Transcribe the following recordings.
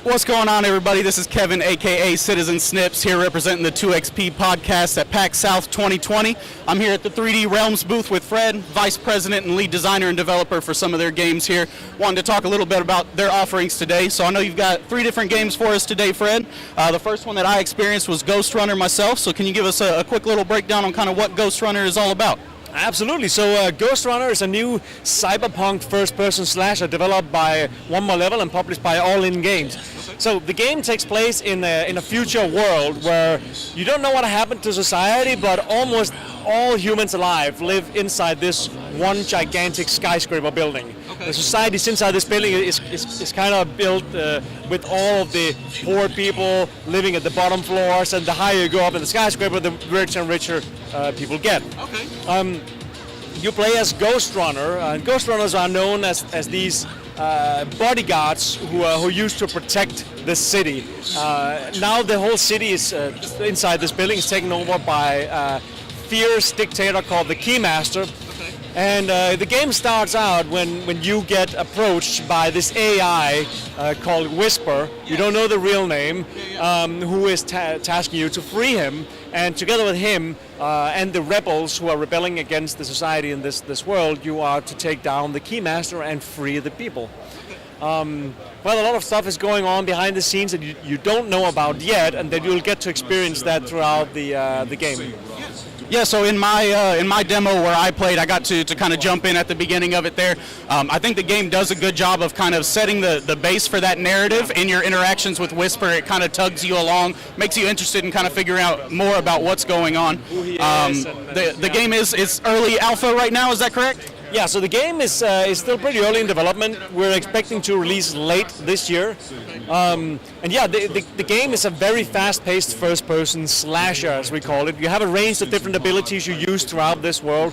What's going on, everybody? This is Kevin, aka Citizen Snips, here representing the 2XP podcast at PAX South 2020. I'm here at the 3D Realms booth with Fred, Vice President and Lead Designer and Developer for some of their games here. Wanted to talk a little bit about their offerings today. So I know you've got 3 different games for us today, Fred. The first one that I experienced was GhostRunner myself. So can you give us a quick little breakdown on kind of what GhostRunner is all about? Absolutely. So GhostRunner is a new cyberpunk first-person slasher developed by One More Level and published by All In Games. So the game takes place in a future world where you don't know what happened to society, but almost all humans alive live inside this one gigantic skyscraper building. Okay. The society inside this building is kind of built with all of the poor people living at the bottom floors, and the higher you go up in the skyscraper, the richer and richer people get. Okay. You play as GhostRunner, and GhostRunners are known as these bodyguards who used to protect the city. Now the whole city is inside this building is taken over by a fierce dictator called the Keymaster. Okay. And the game starts out when you get approached by this AI called Whisper. Yeah. You don't know the real name, who is tasking you to free him. And together with him and the rebels who are rebelling against the society in this world, you are to take down the Keymaster and free the people. Well, a lot of stuff is going on behind the scenes that you don't know about yet, and that you'll get to experience that throughout the game. Yeah, so in my demo where I played, I got to kind of jump in at the beginning of it there. I think the game does a good job of kind of setting the base for that narrative. In your interactions with Whisper, it kind of tugs you along, makes you interested in kind of figuring out more about what's going on. The game is early alpha right now, is that correct? Yeah, so the game is still pretty early in development. We're expecting to release late this year. And yeah, the game is a very fast-paced first-person slasher, as we call it. You have a range of different abilities you use throughout this world.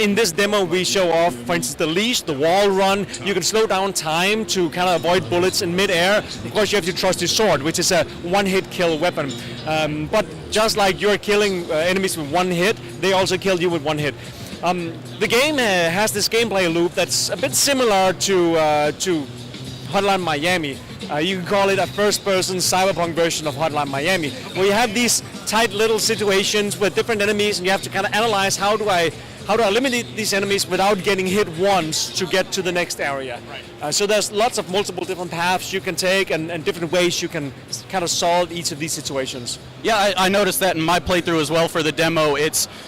In this demo, we show off, for instance, the leash, the wall run. You can slow down time to kind of avoid bullets in mid-air. Of course, you have your trusty sword, which is a one-hit kill weapon. But just like you're killing enemies with one hit, they also kill you with one hit. The game has this gameplay loop that's a bit similar to Hotline Miami. You can call it a first-person cyberpunk version of Hotline Miami, where you have these tight little situations with different enemies, and you have to kind of analyze how do I eliminate these enemies without getting hit once to get to the next area. Right. So there's lots of multiple different paths you can take and different ways you can kind of solve each of these situations. Yeah, I noticed that in my playthrough as well for the demo.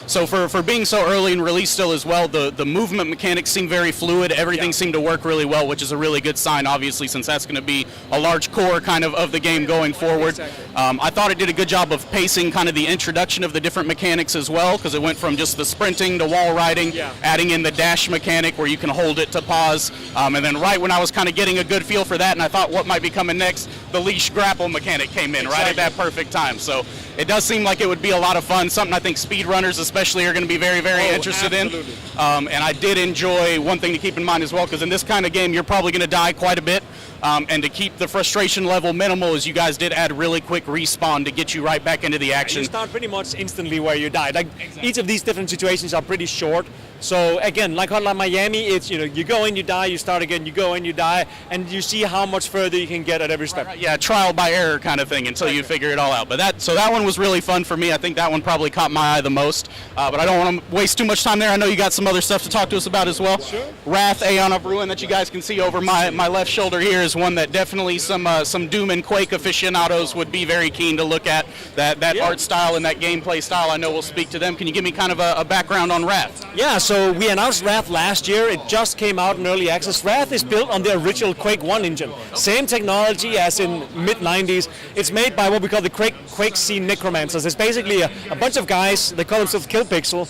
So for being so early in release still as well, the movement mechanics seem very fluid. Everything seemed to work really well, which is a really good sign, obviously, since that's going to be a large core kind of the game going forward. Exactly. I thought it did a good job of pacing kind of the introduction of the different mechanics as well, because it went from just the sprinting to wall riding, adding in the dash mechanic where you can hold it to pause, and then right when I was kind of getting a good feel for that and I thought what might be coming next, the leash grapple mechanic came in right at that perfect time. So it does seem like it would be a lot of fun, something I think speedrunners especially are going to be very, very interested in. And I did enjoy one thing to keep in mind as well, because in this kind of game you're probably going to die quite a bit. And to keep the frustration level minimal, as you guys did add really quick respawn to get you right back into the action. You start pretty much instantly where you died. Like each of these different situations are pretty short. So again, like Hotline Miami, it's you go in, you die, you start again, you go in, you die, and you see how much further you can get at every step. Right. Yeah, trial by error kind of thing until you figure it all out. But that one was really fun for me. I think that one probably caught my eye the most. But I don't want to waste too much time there. I know you got some other stuff to talk to us about as well. Sure. Wrath, Aeon of Ruin, that you guys can see over my left shoulder here, is one that definitely some Doom and Quake aficionados would be very keen to look at. That art style and that gameplay style, I know will speak to them. Can you give me kind of a background on Wrath? Yeah, so we announced Wrath last year. It just came out in early access. Wrath is built on the original Quake 1 engine. Same technology as in mid-90s. It's made by what we call the Quake scene necromancers. It's basically a bunch of guys, they call themselves Kill Pixel,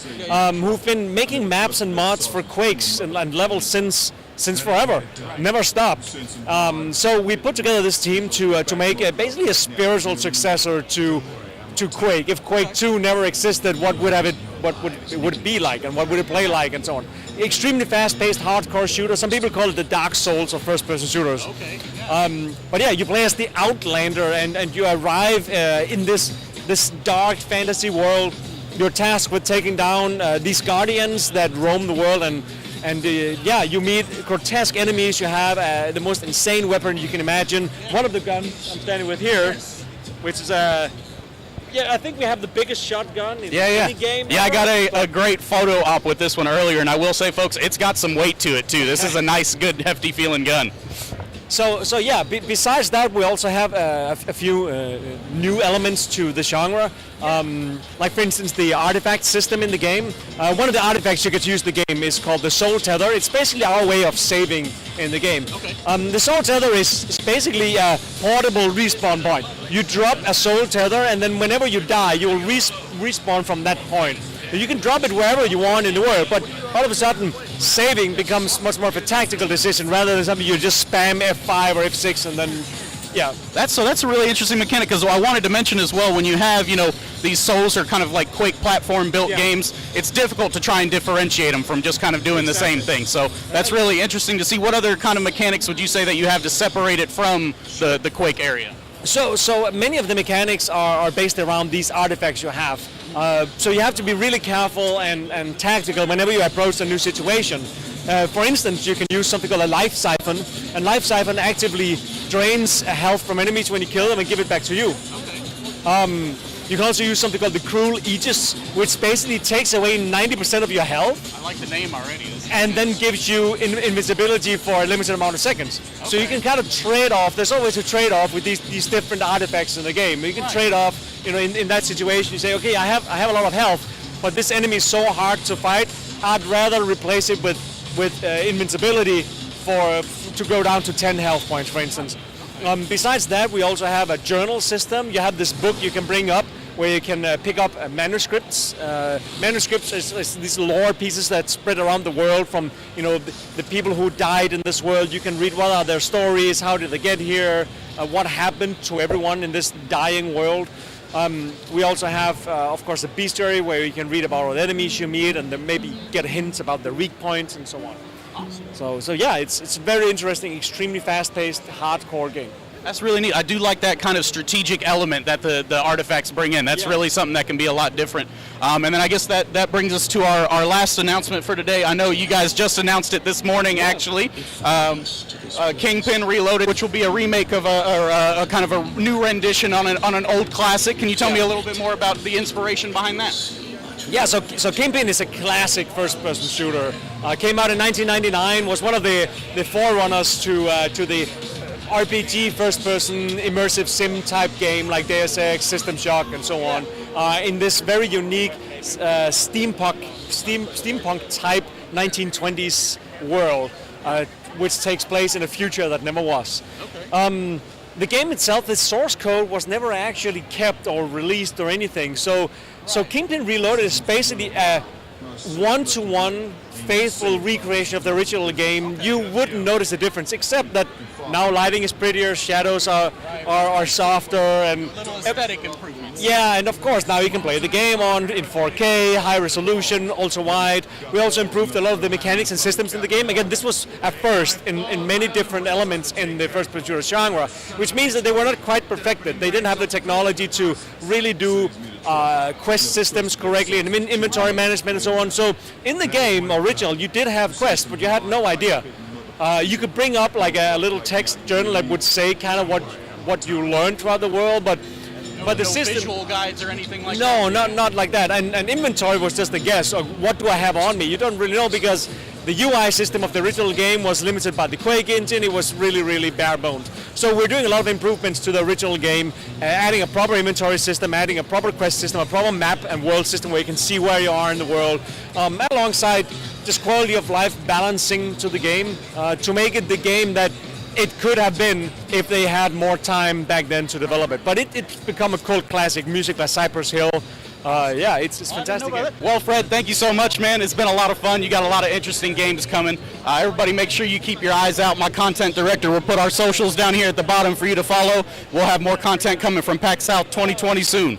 who've been making maps and mods for Quakes and levels since forever, never stopped. So we put together this team to make basically a spiritual successor to Quake. If Quake 2 never existed, what would it be like, and what would it play like, and so on. Extremely fast-paced, hardcore shooter. Some people call it the Dark Souls of first-person shooters. Okay. But yeah, you play as the Outlander, and you arrive in this dark fantasy world. You're tasked with taking down these guardians that roam the world and And yeah, you meet grotesque enemies. You have the most insane weapon you can imagine. One of the guns I'm standing with here, which is yeah, I think we have the biggest shotgun in any game. Yeah, I got a great photo op with this one earlier, and I will say, folks, it's got some weight to it too. This is a nice, good, hefty feeling gun. So yeah, besides that, we also have a few new elements to the genre. Like, for instance, the artifact system in the game. One of the artifacts you get to use in the game is called the Soul Tether. It's basically our way of saving in the game. Okay. The Soul Tether is basically a portable respawn point. You drop a Soul Tether, and then whenever you die, you will respawn from that point. You can drop it wherever you want in the world, but all of a sudden, saving becomes much more of a tactical decision rather than something you just spam F5 or F6 and then, yeah. That's a really interesting mechanic, because I wanted to mention as well, when you have, these Souls are kind of like Quake platform built games, it's difficult to try and differentiate them from just kind of doing the same thing. So that's really interesting to see. What other kind of mechanics would you say that you have to separate it from the Quake area? So many of the mechanics are based around these artifacts you have. So you have to be really careful and tactical whenever you approach a new situation. For instance, you can use something called a life siphon, and life siphon actively drains health from enemies when you kill them and give it back to you. Okay. You can also use something called the Cruel Aegis, which basically takes away 90% of your health. I like the name already. And then gives you invincibility for a limited amount of seconds. Okay. So you can kind of trade off. There's always a trade-off with these different artifacts in the game. You can trade off, in that situation. You say, okay, I have a lot of health, but this enemy is so hard to fight. I'd rather replace it with invincibility to go down to 10 health points, for instance. Besides that, we also have a journal system. You have this book you can bring up where you can pick up manuscripts. Manuscripts is these lore pieces that spread around the world from the people who died in this world. You can read what are their stories, how did they get here, what happened to everyone in this dying world. We also have, of course, a bestiary where you can read about what enemies you meet and then maybe get hints about the weak points and so on. Awesome. So yeah, it's a very interesting, extremely fast-paced, hardcore game. That's really neat. I do like that kind of strategic element that the artifacts bring in. That's really something that can be a lot different. And then I guess that brings us to our last announcement for today. I know you guys just announced it this morning, actually. Kingpin Reloaded, which will be a remake of a kind of a new rendition on an old classic. Can you tell me a little bit more about the inspiration behind that? Yeah, so Kingpin is a classic first-person shooter. Came out in 1999, was one of the forerunners to the RPG first-person immersive sim type game like Deus Ex, System Shock, and so on. In this very unique steampunk type 1920s world, which takes place in a future that never was. Okay. The game itself, the source code was never actually kept or released or anything. So Kingpin Reloaded is basically a one-to-one faithful recreation of the original game. You wouldn't notice a difference, except that now lighting is prettier, shadows are softer, and little aesthetic improvements. Yeah, and of course now you can play the game in 4K, high resolution, ultra wide. We also improved a lot of the mechanics and systems in the game. Again, this was a first in many different elements in the first-person shooter genre, which means that they were not quite perfected. They didn't have the technology to really do quest systems correctly and inventory management and so on. So in the game original, you did have quests, but you had no idea. You could bring up like a little text journal that would say kind of what you learned throughout the world, but the system, visual guides or anything like that? No, not like that. And inventory was just a guess of what do I have on me. You don't really know because the UI system of the original game was limited by the Quake engine. It was really, really bare bones. So we're doing a lot of improvements to the original game, adding a proper inventory system, adding a proper quest system, a proper map and world system where you can see where you are in the world, alongside just quality of life balancing to the game to make it the game that it could have been if they had more time back then to develop it. But it's become a cult classic, music by Cypress Hill. Yeah, it's fantastic. Well, Fred, thank you so much, man. It's been a lot of fun. You got a lot of interesting games coming. Everybody make sure you keep your eyes out. My content director will put our socials down here at the bottom for you to follow. We'll have more content coming from PAX South 2020 soon.